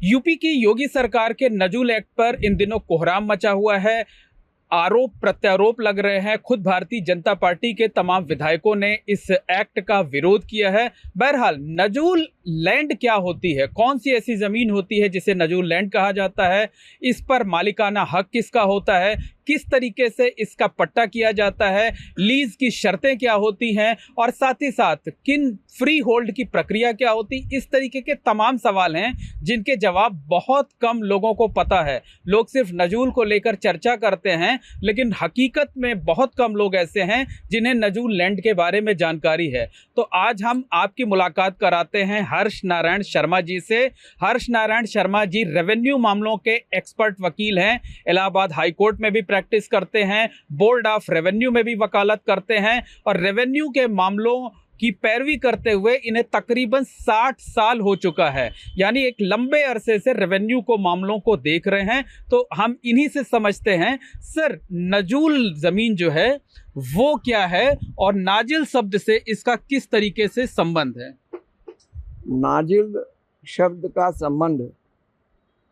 UP की योगी सरकार के नजूल एक्ट पर इन दिनों कोहराम मचा हुआ है। आरोप प्रत्यारोप लग रहे हैं। खुद भारतीय जनता पार्टी के तमाम विधायकों ने इस एक्ट का विरोध किया है। बहरहाल, नजूल लैंड क्या होती है, कौन सी ऐसी जमीन होती है जिसे नजूल लैंड कहा जाता है, इस पर मालिकाना हक किसका होता है, किस तरीके से इसका पट्टा किया जाता है, लीज की शर्तें क्या होती हैं और साथ ही साथ किन फ्री होल्ड की प्रक्रिया क्या होती, इस तरीके के तमाम सवाल हैं जिनके जवाब बहुत कम लोगों को पता है। लोग सिर्फ नजूल को लेकर चर्चा करते हैं, लेकिन हकीकत में बहुत कम लोग ऐसे हैं जिन्हें नजूल लैंड के बारे में जानकारी है। तो आज हम आपकी मुलाकात कराते हैं हर्ष नारायण शर्मा जी से। हर्ष नारायण शर्मा जी रेवेन्यू मामलों के एक्सपर्ट वकील हैं, इलाहाबाद हाई कोर्ट में भी प्रैक्टिस करते हैं, बोर्ड ऑफ रेवेन्यू में भी वकालत करते हैं और रेवेन्यू के मामलों की पैरवी करते हुए इन्हें तकरीबन 60 साल हो चुका है। यानी एक लंबे अरसे से रेवेन्यू को मामलों को देख रहे हैं। तो हम इन्हीं से समझते हैं, सर, नजूल जमीन जो है वो क्या है और नाजिल शब्द से इसका किस तरीके से संबंध है? नाजिल शब्द का संबंध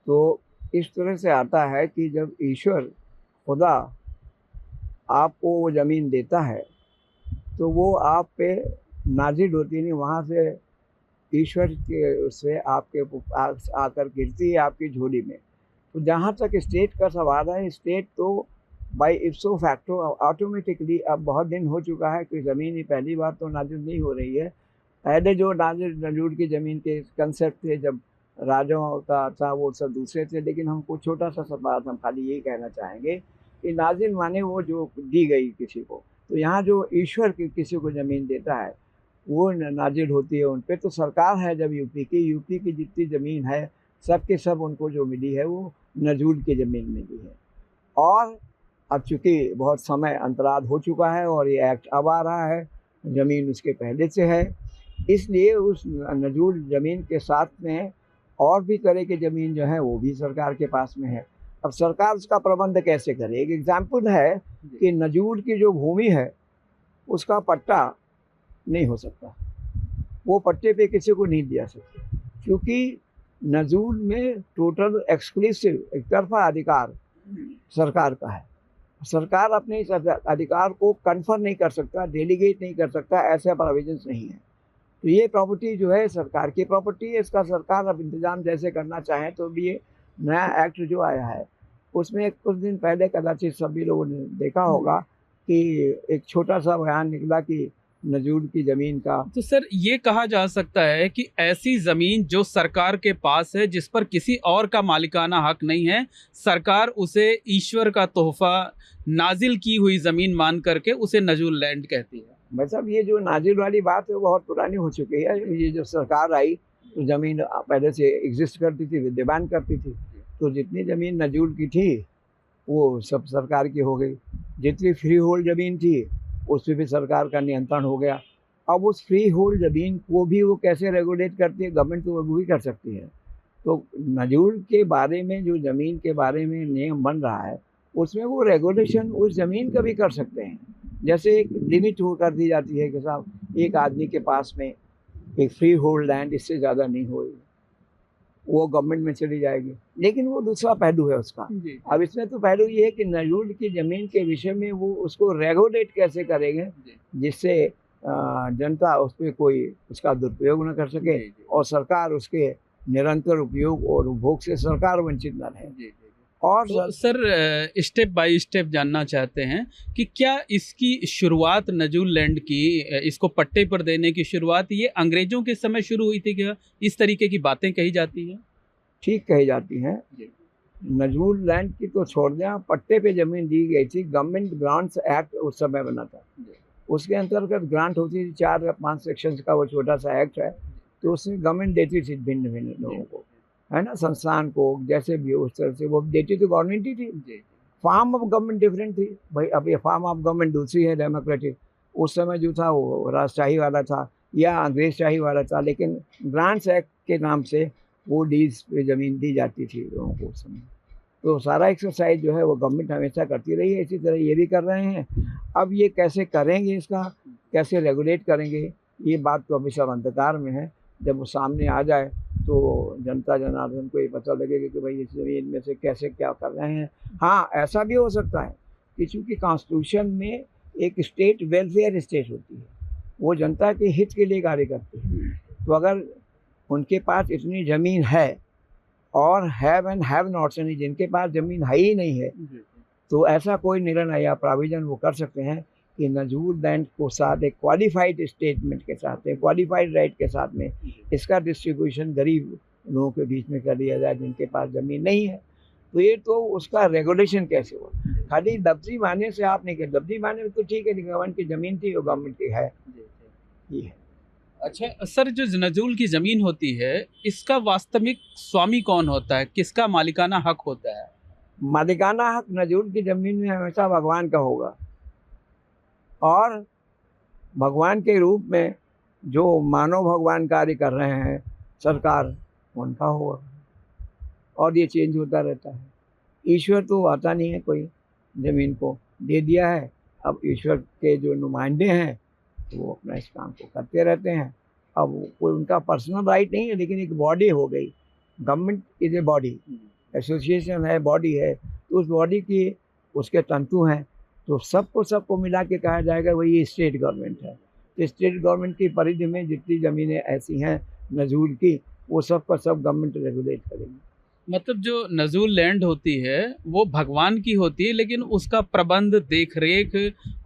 तो इस तरह से आता है कि जब ईश्वर खुदा आपको वो ज़मीन देता है तो वो आप पे नाजिल होती नहीं, वहाँ से ईश्वर के उससे आपके आकर गिरती है आपकी झोली में। तो जहाँ तक स्टेट का सवाल है, स्टेट तो बाई इप्सो फैक्टो ऑटोमेटिकली अब बहुत दिन हो चुका है कि ज़मीन ही पहली बार तो नाजिल नहीं हो रही है। पहले जो नाजिल नजूल की ज़मीन के कंसेप्ट थे जब राजाओं का था वो सब दूसरे थे, लेकिन हमको छोटा सा सवाल, हम खाली यही कहना चाहेंगे कि नाजिल माने वो जो दी गई किसी को। तो यहाँ जो ईश्वर किसी को ज़मीन देता है वो नाजिल होती है उन पे। तो सरकार है जब यूपी की जितनी ज़मीन है सब के सब उनको जो मिली है वो नजूल की ज़मीन मिली है। और अब चूँकि बहुत समय अंतराल हो चुका है और ये एक्ट अब आ रहा है, ज़मीन उसके पहले से है, इसलिए उस नजूल ज़मीन के साथ में और भी तरह की ज़मीन जो है वो भी सरकार के पास में है। अब सरकार उसका प्रबंध कैसे करे? एक एग्जाम्पल है कि नजूल की जो भूमि है उसका पट्टा नहीं हो सकता, वो पट्टे पे किसी को नहीं दिया सकता, क्योंकि नजूल में टोटल एक्सक्लूसिव एक तरफा अधिकार सरकार का है। सरकार अपने इस अधिकार को कन्फर्म नहीं कर सकता, डेलीगेट नहीं कर सकता, ऐसे प्रोविजंस नहीं है। तो ये प्रॉपर्टी जो है सरकार की प्रॉपर्टी है, इसका सरकार अब इंतजाम जैसे करना चाहें। तो भी ये नया एक्ट जो आया है उसमें कुछ दिन पहले कदाचित सभी लोगों ने देखा होगा कि एक छोटा सा बयान निकला कि नजूल की ज़मीन का। तो सर, ये कहा जा सकता है कि ऐसी जमीन जो सरकार के पास है, जिस पर किसी और का मालिकाना हक नहीं है, सरकार उसे ईश्वर का तोहफा, नाजिल की हुई जमीन मान करके उसे नजूल लैंड कहती है। मतलब ये जो नाजिल वाली बात है वो बहुत पुरानी हो चुकी है। ये जब सरकार आई तो ज़मीन पहले से एग्जिस्ट करती थी, विद्यमान करती थी। तो जितनी ज़मीन नजूल की थी वो सब सरकार की हो गई। जितनी फ्री होल्ड ज़मीन थी उस पर भी सरकार का नियंत्रण हो गया। अब उस फ्री होल्ड ज़मीन को भी वो कैसे रेगुलेट करती है? गवर्नमेंट तो वो भी कर सकती है। तो नजूल के बारे में जो ज़मीन के बारे में नियम बन रहा है उसमें वो रेगुलेशन उस ज़मीन का भी कर सकते हैं। जैसे एक लिमिट वो कर दी जाती है कि साहब एक आदमी के पास में एक फ्री होल्ड लैंड इससे ज़्यादा नहीं होगी, वो गवर्नमेंट में चली जाएगी। लेकिन वो दूसरा पहलू है उसका। अब इसमें तो पहलू ये है कि नजूल की ज़मीन के विषय में वो उसको रेगुलेट कैसे करेंगे जिससे जनता उस पर कोई उसका दुरुपयोग न कर सके और सरकार उसके निरंतर उपयोग और उपभोग से सरकार वंचित न रहे। और तो सर, स्टेप बाय स्टेप जानना चाहते हैं कि क्या इसकी शुरुआत नजूल लैंड की, इसको पट्टे पर देने की शुरुआत ये अंग्रेजों के समय शुरू हुई थी? क्या इस तरीके की बातें कही जाती हैं? ठीक कही जाती हैं। नजूल लैंड की तो छोड़ दें, पट्टे पे ज़मीन दी गई थी। गवर्नमेंट ग्रांट्स एक्ट उस समय बना था, उसके अंतर्गत ग्रांट होती थी 4 या 5 सेक्शंस का वो छोटा सा एक्ट है। तो उसमें गवर्नमेंट देती थी भिन्न भिन्न लोगों को, है ना, संस्थान को, जैसे भी उस तरह से वो देती तो गवर्नमेंट ही थी। फॉर्म ऑफ गवर्नमेंट डिफरेंट थी भाई। अब ये फॉर्म ऑफ गवर्नमेंट दूसरी है, डेमोक्रेटिक। उस समय जो था वो राजशाही वाला था या अंग्रेजशाही वाला था, लेकिन ग्रांट्स एक्ट के नाम से वो लीज पे ज़मीन दी जाती थी लोगों को उस समय। तो सारा एक्सरसाइज जो है वो गवर्नमेंट हमेशा करती रही है, इसी तरह ये भी कर रहे हैं। अब ये कैसे करेंगे, इसका कैसे रेगुलेट करेंगे, ये बात तो अभी सब अंधकार में है। जब वो सामने आ जाए तो जनता जनार्दन को ये पता लगेगा कि भाई इस ज़मीन में से कैसे क्या कर रहे हैं। हाँ, ऐसा भी हो सकता है कि चूँकि कॉन्स्टिट्यूशन में एक स्टेट वेलफेयर स्टेट होती है, वो जनता के हित के लिए कार्य करती है। तो अगर उनके पास इतनी ज़मीन है और हैव एंड हैव नॉट्स यानी जिनके पास ज़मीन है ही नहीं है, तो ऐसा कोई निर्णय या प्रोविज़न वो कर सकते हैं कि नजूल लैंड को साथ एक क्वालिफाइड स्टेटमेंट के साथ, एक क्वालिफाइड राइट के साथ में इसका डिस्ट्रीब्यूशन गरीब लोगों के बीच में कर दिया जाए जिनके पास ज़मीन नहीं है। तो ये तो उसका रेगुलेशन कैसे हो? खाली लफ्ज़ी माने से आप नहीं कर, लफ्ज़ी माने में तो ठीक है कि गवर्नमेंट की ज़मीन थी वो गवर्नमेंट की है, ये है। अच्छा सर, जो नजूल की ज़मीन होती है, इसका वास्तविक स्वामी कौन होता है? किसका मालिकाना हक होता है? मालिकाना हक नजूल की ज़मीन में हमेशा भगवान का होगा और भगवान के रूप में जो मानव भगवान कार्य कर रहे हैं सरकार, उनका होगा और ये चेंज होता रहता है। ईश्वर तो आता नहीं है, कोई ज़मीन को दे दिया है, अब ईश्वर के जो नुमाइंदे हैं तो वो अपना इस काम को करते रहते हैं। अब कोई उनका पर्सनल राइट नहीं है, लेकिन एक बॉडी हो गई, government is a body, association है, बॉडी है, तो उस बॉडी की उसके तंतु हैं, तो सबको मिला के कहा जाएगा वही स्टेट गवर्नमेंट है। तो स्टेट गवर्नमेंट की परिधि में जितनी ज़मीनें ऐसी हैं नजूल की, वो सब का सब गवर्नमेंट रेगुलेट करेगी। मतलब जो नजूल लैंड होती है वो भगवान की होती है, लेकिन उसका प्रबंध, देख रेख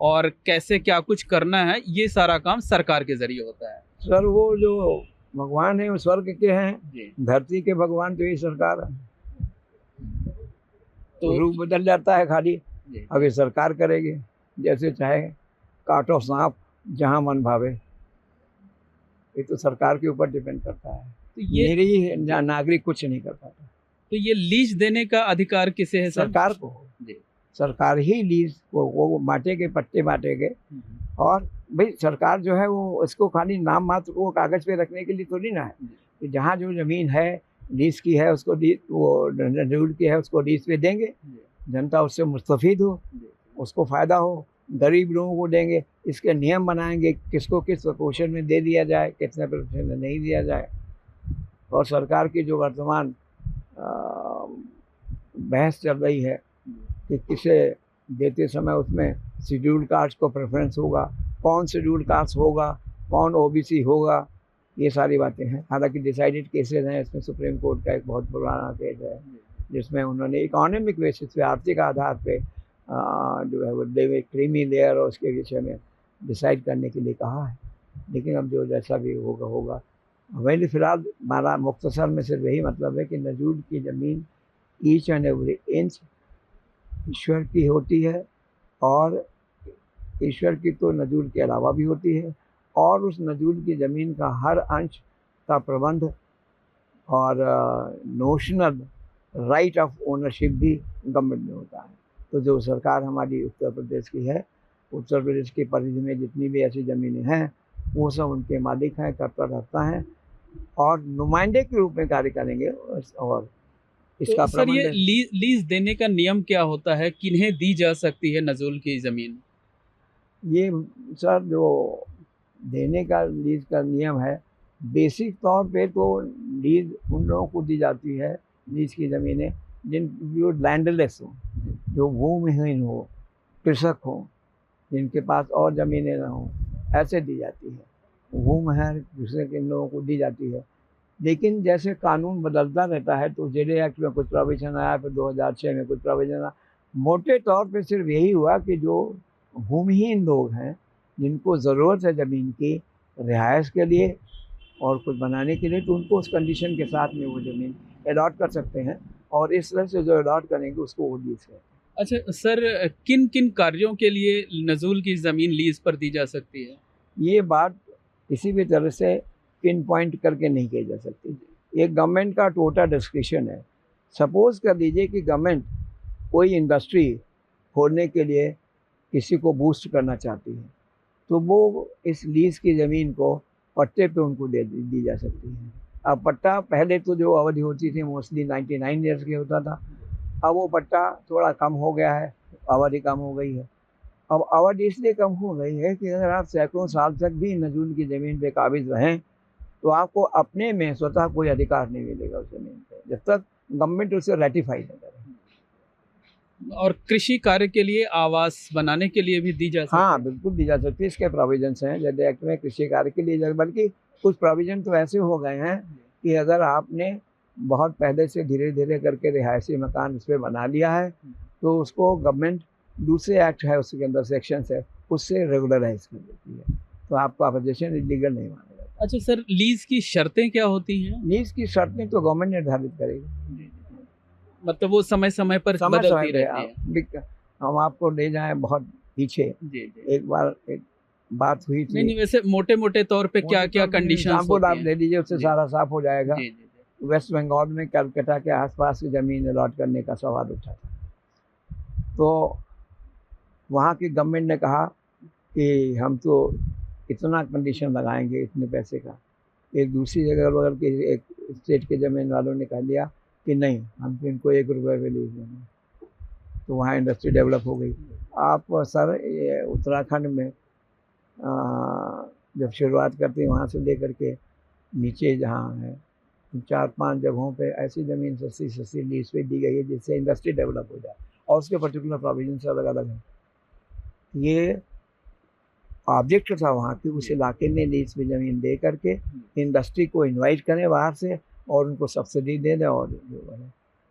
और कैसे क्या कुछ करना है, ये सारा काम सरकार के जरिए होता है। सर वो जो भगवान है वो स्वर्ग के हैं, जी। धरती के भगवान तो ये सरकार है, तो रूप बदल जाता है खाली। जी। अब ये सरकार करेगी, जैसे चाहे काटो सांप जहाँ मन भावे, ये तो सरकार के ऊपर डिपेंड करता है। तो ये मेरी नागरिक कुछ नहीं कर पाता, तो ये लीज देने का अधिकार किसे है सर? सरकार को। जी। सरकार ही लीज वो बांटेगे, पट्टे बांटेगे। और भाई सरकार जो है वो इसको खाली नाम मात्र को कागज़ पे रखने के लिए तो नहीं ना है कि जहाँ जो ज़मीन है लीज की है उसको वो नजूल की है उसको लीज पे देंगे, जनता उससे मुस्तफ़ीद हो, उसको फ़ायदा हो, गरीब लोगों को देंगे। इसके नियम बनाएंगे, किसको किस प्रपोर्शन में दे दिया जाए, कितने प्रपोर्शन में नहीं दिया जाए। और सरकार की जो वर्तमान बहस चल रही है कि किसे देते समय उसमें शेड्यूल्ड कास्ट को प्रेफरेंस होगा, कौन शेड्यूल्ड कास्ट होगा, कौन ओबीसी होगा, ये सारी बातें हैं। हालांकि डिसाइडेड केसेस हैं, इसमें सुप्रीम कोर्ट का एक बहुत पुराना केस है जिसमें उन्होंने इकोनॉमिक बेसिस पे, आर्थिक आधार पे जो है वो क्रीमी लेयर और उसके विषय में डिसाइड करने के लिए कहा है। लेकिन अब जो जैसा भी होगा होगा। वही फिलहाल हमारा मुख्तसर में सिर्फ यही मतलब है कि नजूल की ज़मीन ईच एंड एवरी इंच ईश्वर की होती है और ईश्वर की तो नजूल के अलावा भी होती है, और उस नजूल की ज़मीन का हर अंश का प्रबंध और नोशनल राइट ऑफ ओनरशिप भी गवर्नमेंट में होता है। तो जो सरकार हमारी उत्तर प्रदेश की है, उत्तर प्रदेश की परिधि में जितनी भी ऐसी ज़मीनें हैं वो सब उनके मालिक हैं, करता रहता है और नुमाइंदे के रूप में कार्य करेंगे। और इसका तो सर ये प्रबंधन लीज देने का नियम क्या होता है? किन्हें दी जा सकती है नजूल की ज़मीन? ये सर जो देने का लीज का नियम है, बेसिक तौर पे तो लीज उन लोगों को दी जाती है, लीज की ज़मीनें जो लैंडलेस हो, जो भूमिहीन हो, कृषक हो, जिनके पास और ज़मीनें ना हों, ऐसे दी जाती है। भूमिहीन कृषक इन लोगों को दी जाती है। लेकिन जैसे कानून बदलता रहता है तो जेडे एक्ट में कुछ प्रोविज़न आया, फिर 2006 में कुछ प्रोविज़न आया। मोटे तौर पे सिर्फ यही हुआ कि जो भूमिहीन लोग हैं, जिनको ज़रूरत है ज़मीन की रिहाइश के लिए और कुछ बनाने के लिए, तो उनको उस कंडीशन के साथ में वो ज़मीन अलॉट कर सकते हैं और इस तरह से जो अलॉट करेंगे उसको वो लीज है। अच्छा सर, किन किन कार्यों के लिए नजूल की ज़मीन लीज पर दी जा सकती है? ये बात किसी भी तरह से पिन पॉइंट करके नहीं कही जा सकती। ये गवर्नमेंट का टोटल डिस्क्रिप्शन है। सपोज़ कर लीजिए कि गवर्नमेंट कोई इंडस्ट्री खोलने के लिए किसी को बूस्ट करना चाहती है, तो वो इस लीज की ज़मीन को पट्टे पे उनको दी जा सकती है। अब पट्टा पहले तो जो अवधि होती थी मोस्टली 99 ईयर्स की होता था, अब वो पट्टा थोड़ा कम हो गया है, अवधि कम हो गई है। अब अवधि इसलिए कम हो गई है कि अगर आप सैकड़ों साल तक भी नजूल की ज़मीन पे काबिज़ रहें तो आपको अपने में स्वतः कोई अधिकार नहीं मिलेगा उस जमीन पे जब तक गवर्नमेंट उसे रेटिफाई नहीं करे। और कृषि कार्य के लिए आवास बनाने के लिए भी दी जा सकती हाँ है? बिल्कुल दी जा सकती है, इसके प्रोविजंस हैं जैसे एक्ट में कृषि कार्य के लिए, बल्कि कुछ प्रोविजन तो ऐसे हो गए हैं कि अगर आपने बहुत पहले से धीरे धीरे करके रिहायशी मकान उस पर बना लिया है तो उसको गवर्नमेंट दूसरे एक्ट है उसके अंदर सेक्शन है उससे रेगुलराइज कर देती है, तो आपका अपोजिशन इलीगल नहीं माना जाता। अच्छा सर, लीज की शर्तें क्या होती हैं? लीज की शर्तें तो गवर्नमेंट निर्धारित करेगी, मतलब वो समय समय पर समय बदलती समय पे रहती है। हम आपको ले जाएं बहुत पीछे। जी जी। एक बार एक बात हुई नहीं थी, नहीं, वैसे मोटे मोटे तौर पे क्या क्या कंडीशंस एग्जाम्पल आप होती ले हैं? लीजिए, उससे जी। सारा साफ हो जाएगा। जी जी जी। वेस्ट बंगाल में कलकत्ता के आसपास की ज़मीन अलॉट करने का सवाल उठा था, तो वहाँ की गवर्नमेंट ने कहा कि हम तो इतना कंडीशन लगाएंगे इतने पैसे का। एक दूसरी जगह बगल के एक स्टेट के ज़मीन वालों ने कह दिया कि नहीं, हम तो इनको 1 रुपये पे लीज देंगे, तो वहाँ इंडस्ट्री डेवलप हो गई। आप सर ये उत्तराखंड में जब शुरुआत करते हैं वहाँ से लेकर के नीचे जहाँ है 4-5 जगहों पे ऐसी ज़मीन सस्ती लीज पे दी गई है जिससे इंडस्ट्री डेवलप हो जाए और उसके पर्टिकुलर प्रोविजन अलग अलग हैं। ये ऑब्जेक्ट था वहाँ की, उस इलाके ने लीज पे ज़मीन दे करके इंडस्ट्री को इनवाइट करें बाहर से और उनको सब्सिडी दे दें और जो है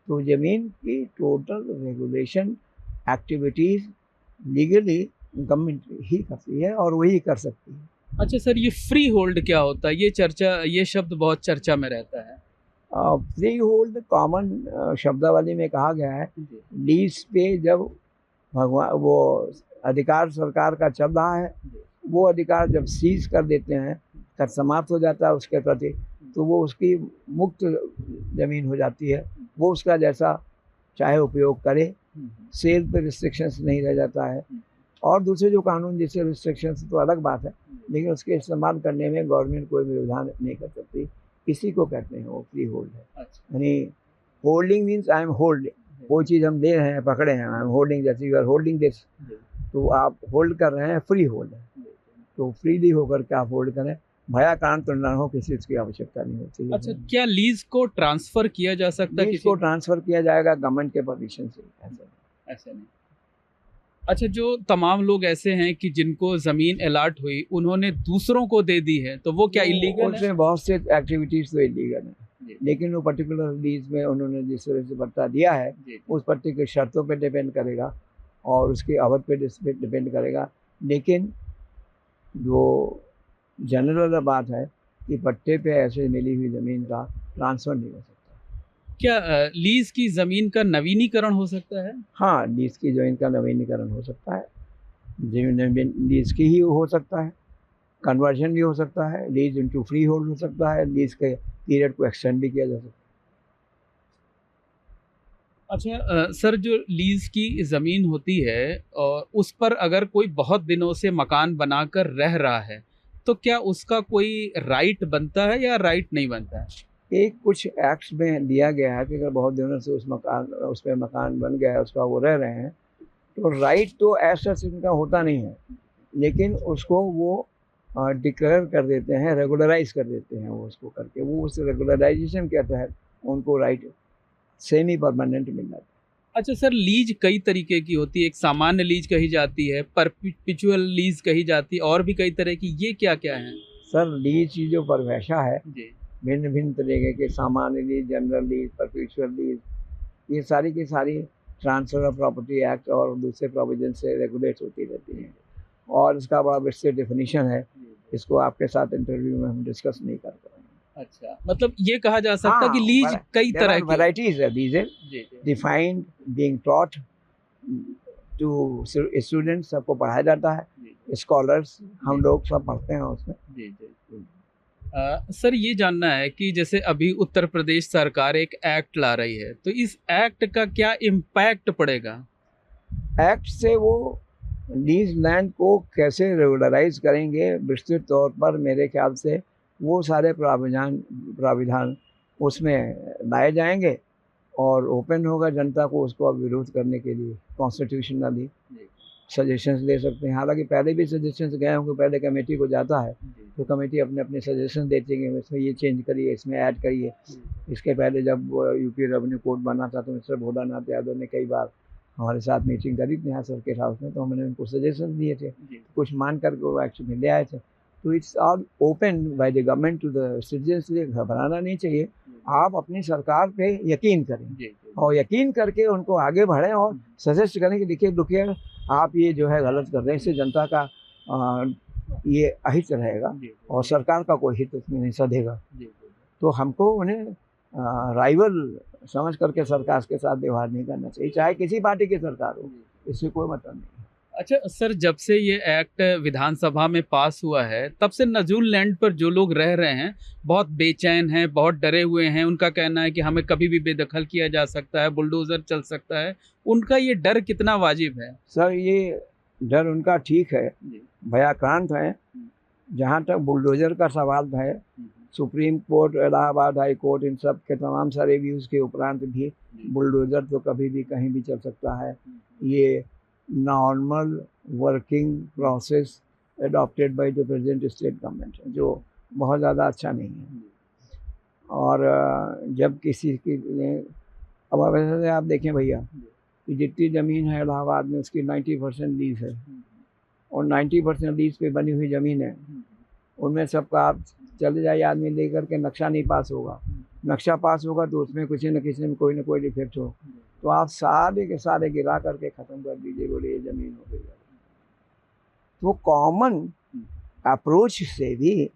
तो ज़मीन की total regulation activities legally government ही करती है और वही कर सकती है। अच्छा सर, ये फ्री होल्ड क्या होता है? ये शब्द बहुत चर्चा में रहता है। फ्री होल्ड कॉमन शब्दावली में कहा गया है लीज पे जब भगवान वो अधिकार सरकार का चल रहा है, वो अधिकार जब सीज कर देते हैं, कर समाप्त हो जाता है उसके प्रति, तो वो उसकी मुक्त ज़मीन हो जाती है, वो उसका जैसा चाहे उपयोग करे, सेल पे रिस्ट्रिक्शंस नहीं रह जाता है। और दूसरे जो कानून जैसे रिस्ट्रिक्शंस तो अलग बात है, लेकिन उसके इस्तेमाल करने में गवर्नमेंट कोई भी विधान नहीं कर सकती, इसी को कहते हैं वो फ्री होल्ड है। यानी holding means I am holding, वो चीज़ हम ले रहे हैं, पकड़े हैं, आई एम होल्डिंग, जैसे यू आर होल्डिंग दिस, तो आप होल्ड कर रहे हैं, फ्री होल्ड है। तो फ्रीली होकर के आप होल्ड करें, भयाक्रांत न हो, किसी चीज़ की आवश्यकता नहीं होती है। अच्छा, क्या लीज को ट्रांसफर किया जा सकता है? लीज को ट्रांसफर किया जाएगा गवर्नमेंट के परमिशन से, ऐसा नहीं। अच्छा, जो तमाम लोग ऐसे हैं कि जिनको जमीन अलाट हुई उन्होंने दूसरों को दे दी है, तो वो क्या इलीगल है? उसमें बहुत से एक्टिविटीज़ तो इलीगल है, लेकिन वो पर्टिकुलर लीज में उन्होंने जिस तरह से पट्टा दिया है उस पट्टे की शर्तों पे डिपेंड करेगा और उसकी अवधि पे डिपेंड करेगा। लेकिन जो जनरल बात है कि पट्टे पे ऐसे मिली हुई ज़मीन का ट्रांसफ़र नहीं हो सकता। क्या लीज की जमीन का नवीनीकरण हो सकता है? हाँ, लीज की ज़मीन का नवीनीकरण हो सकता है, लीज की ही हो सकता है, कन्वर्जन भी हो सकता है, लीज इनटू फ्री होल्ड हो सकता है, लीज के पीरियड को एक्सटेंड भी किया जा सकता है। अच्छा सर, जो लीज की ज़मीन होती है और उस पर अगर कोई बहुत दिनों से मकान बनाकर रह रहा है, तो क्या उसका कोई राइट बनता है या राइट नहीं बनता है? एक कुछ एक्ट्स में दिया गया है कि अगर बहुत दिनों से उस पर मकान बन गया है, उसका वो रह रहे हैं, तो राइट तो ऐसा इनका होता नहीं है, लेकिन उसको वो डिक्लेयर कर देते हैं, रेगुलराइज कर देते हैं, वो उसको करके वो उस रेगुलराइजेशन के तहत उनको राइट सेमी परमानेंट मिल जाता है। अच्छा सर, लीज कई तरीके की होती है, एक सामान्य लीज कही जाती है, परपेचुअल लीज कही जाती है, और भी कई तरह की, ये क्या क्या है? सर लीज की जो परिभाषा है जी, भिन्न भिन्न तरीके के, सामान्य lease, general lease, perpetual lease, ये सारी की सारी ट्रांसफर ऑफ प्रॉपर्टी एक्ट और दूसरे प्रोविजन से रेगुलेट होती रहती हैं और इसका बड़ा विस्तृत डेफिनेशन है, इसको आपके साथ इंटरव्यू में हम डिस्कस नहीं कर पाएंगे। अच्छा, मतलब ये कहा जा सकता है कि लीज कई तरह की वैराइटीज है, least defined, being taught to students, सबको पढ़ाया जाता है, स्कॉलर्स हम लोग सब पढ़ते हैं उसमें। जी जी। सर, ये जानना है कि जैसे अभी उत्तर प्रदेश सरकार एक एक्ट ला रही है, तो इस एक्ट का क्या इम्पैक्ट पड़ेगा? एक्ट से वो लीज लैंड को कैसे रेगुलराइज करेंगे विस्तृत तौर पर, मेरे ख्याल से वो सारे प्राविधान उसमें लाए जाएंगे और ओपन होगा जनता को उसको विरोध करने के लिए कॉन्स्टिट्यूशनली। सजेशंस दे सकते हैं। हालांकि पहले भी सजेशंस गए होंगे, पहले कमेटी को जाता है तो कमेटी अपने अपने सजेशन देती है, इसमें ये चेंज करिए, इसमें ऐड करिए। इसके पहले जब यूपी रेवेन्यू कोड बना था तो मिस्टर भोलानाथ यादव ने कई बार हमारे साथ मीटिंग करी थी यहाँ सर्किट हाउस में, तो हमने उनको सजेशन दिए थे, कुछ मान करके वो एक्चुअली ले आए थे। तो it's all open by the government to the citizens. घबराना नहीं चाहिए, आप अपनी सरकार पे यकीन करें और यकीन करके उनको आगे बढ़ें और सजेस्ट करें कि देखिए रुकिए, आप ये जो है गलत कर रहे हैं, इससे जनता का ये अहित रहेगा और सरकार का कोई हित उसमें नहीं सधेगा। तो हमको उन्हें राइवल समझ करके सरकार के साथ व्यवहार नहीं करना चाहिए, चाहे किसी पार्टी की सरकार हो, इससे कोई मतलब नहीं। अच्छा सर, जब से ये एक्ट विधानसभा में पास हुआ है तब से नजूल लैंड पर जो लोग रह रहे हैं बहुत बेचैन हैं, बहुत डरे हुए हैं। उनका कहना है कि हमें कभी भी बेदखल किया जा सकता है, बुलडोजर चल सकता है। उनका ये डर कितना वाजिब है? सर ये डर उनका ठीक है, भयाक्रांत है। जहाँ तक बुलडोजर का सवाल है, supreme court, Allahabad high court, इन सब के तमाम सारे व्यूज़ के उपरांत भी बुलडोजर तो कभी भी कहीं भी चल सकता है। ये normal working process adopted by the present state government है, जो बहुत ज़्यादा अच्छा नहीं है। और जब किसी की अब वैसे आप देखें भैया कि जितनी ज़मीन है इलाहाबाद में उसकी 90% लीज है और 90% लीज पे बनी हुई ज़मीन है, उनमें सबका आप चले जाइए, आदमी लेकर के नक्शा नहीं पास होगा। नक्शा पास होगा तो उसमें किसी न किसी में कोई ना कोई डिफेक्ट हो, तो आप सारे के सारे गिरा करके ख़त्म कर दीजिए, बोले ये ज़मीन हो गई। तो कॉमन अप्रोच से भी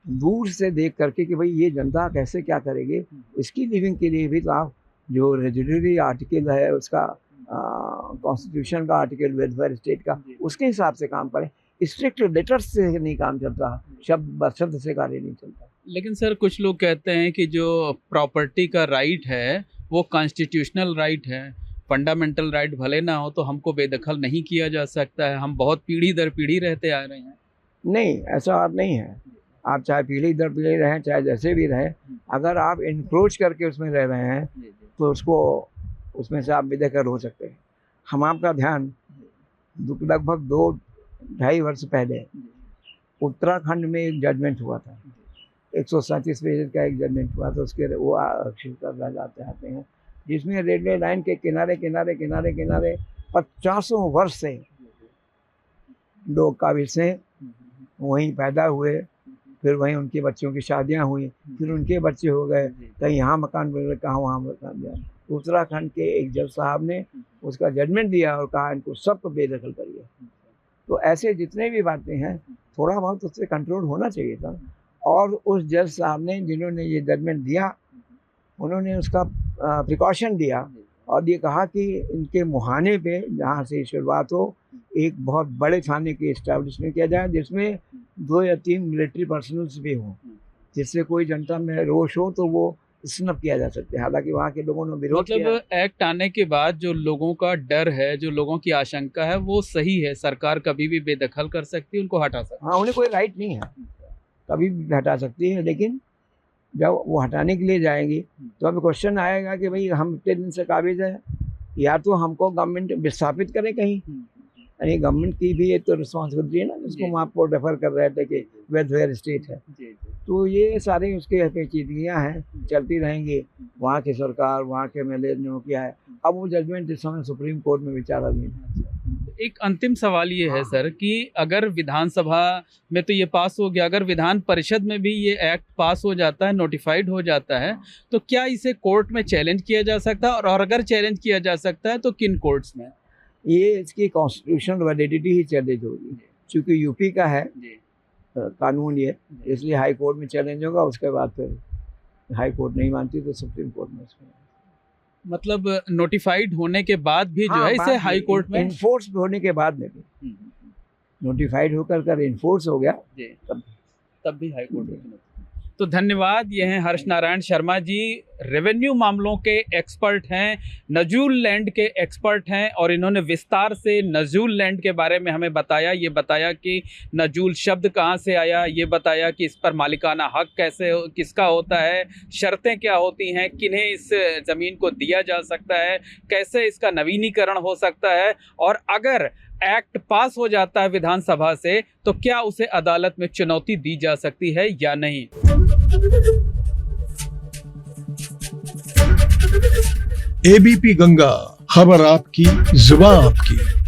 दूर से देख करके कि भाई ये जनता कैसे क्या करेगी, इसकी लिविंग के लिए भी तो आप जो रेजिडरी आर्टिकल है उसका, कॉन्स्टिट्यूशन का आर्टिकल, वेलफेयर स्टेट का, उसके हिसाब से काम करें। स्ट्रिक्ट लेटर्स से नहीं काम चलता, शब्द से कार्य नहीं चलता। लेकिन सर कुछ लोग कहते हैं कि जो प्रॉपर्टी का राइट है वो कॉन्स्टिट्यूशनल राइट है, फंडामेंटल राइट भले ना हो तो हमको बेदखल नहीं किया जा सकता है, हम बहुत पीढ़ी दर पीढ़ी रहते आ रहे हैं। नहीं, ऐसा बात नहीं है। आप चाहे पीढ़ी दर पीढ़ी रहें, चाहे जैसे भी रहें, अगर आप इंक्रोच करके उसमें रह रहे हैं तो उसमें से आप बेदखल हो सकते हैं। हम आपका ध्यान लगभग 2-2.5 वर्ष पहले उत्तराखंड में एक जजमेंट हुआ था, 137 पेज का एक जजमेंट हुआ था, उसके वो आरक्षित करना चाहते हैं, जिसमें रेलवे लाइन के किनारे किनारे किनारे किनारे 50 वर्ष से लोग काबिल से वहीं पैदा हुए, फिर वहीं उनके बच्चों की शादियां हुई, फिर उनके बच्चे हो गए, कहीं यहाँ मकान मिल गए, कहाँ वहाँ मकान दिया। उत्तराखंड के एक जज साहब ने उसका जजमेंट दिया और कहा इनको सबको बेदखल करिए। तो ऐसे जितने भी बातें हैं थोड़ा बहुत उससे कंट्रोल होना चाहिए था। और उस जज साहब ने, जिन्होंने ये जजमेंट दिया, उन्होंने उसका प्रिकॉशन दिया और ये कहा कि इनके मुहाने पे जहाँ से शुरुआत हो, एक बहुत बड़े थाने की इस्टेब्लिशमेंट किया जाए जिसमें 2 या 3 मिलिट्री पर्सनल्स भी हों, जिससे कोई जनता में रोष हो तो वो स्नप किया जा सकता है। हालांकि वहाँ के लोगों ने विरोध किया। मतलब एक्ट आने के बाद जो लोगों का डर है, जो लोगों की आशंका है, वो सही है, सरकार कभी भी बेदखल कर सकती है, उनको हटा सकती है। हाँ, उन्हें कोई राइट नहीं है, कभी भी हटा सकती है, लेकिन जब वो हटाने के लिए जाएंगी तो अभी क्वेश्चन आएगा कि भाई हम इतने दिन से काबिज है, या तो हमको गवर्नमेंट विस्थापित करे कहीं, यानी गवर्नमेंट की भी एक तो रिस्पॉन्सिबिलिटी है ना, जिसको हम आपको रेफर कर रहे थे कि वेलफेयर स्टेट है। तो ये सारे उसके पेचीदगियाँ हैं, चलती रहेंगी। वहाँ की सरकार, वहाँ के एमएलए ने किया है, अब वो जजमेंट इस समय सुप्रीम कोर्ट में विचाराधीन है। एक अंतिम सवाल ये है सर कि अगर विधानसभा में तो ये पास हो गया, अगर विधान परिषद में भी ये एक्ट पास हो जाता है, नोटिफाइड हो जाता है, तो क्या इसे कोर्ट में चैलेंज किया जा सकता है, और अगर चैलेंज किया जा सकता है तो किन कोर्ट्स में? ये इसकी कॉन्स्टिट्यूशनल वैलिडिटी ही चैलेंज होगी, क्योंकि यूपी का है कानून ये, इसलिए हाई कोर्ट में चैलेंज होगा। उसके बाद फिर हाई कोर्ट नहीं मानती तो सुप्रीम कोर्ट में इसमें, मतलब नोटिफाइड होने के बाद भी जो है इसे हाई कोर्ट में इन्फोर्स होने के बाद में भी, नोटिफाइड होकर इन्फोर्स हो गया तब भी हाई कोर्ट में। तो धन्यवाद। ये हैं हर्ष नारायण शर्मा जी, रेवेन्यू मामलों के एक्सपर्ट हैं, नजूल लैंड के एक्सपर्ट हैं, और इन्होंने विस्तार से नजूल लैंड के बारे में हमें बताया। ये बताया कि नजूल शब्द कहाँ से आया, ये बताया कि इस पर मालिकाना हक कैसे किसका होता है, शर्तें क्या होती हैं, किन्हें इस ज़मीन को दिया जा सकता है, कैसे इसका नवीनीकरण हो सकता है, और अगर एक्ट पास हो जाता है विधानसभा से, तो क्या उसे अदालत में चुनौती दी जा सकती है या नहीं? एबीपी गंगा, खबर आपकी, जुबान आपकी।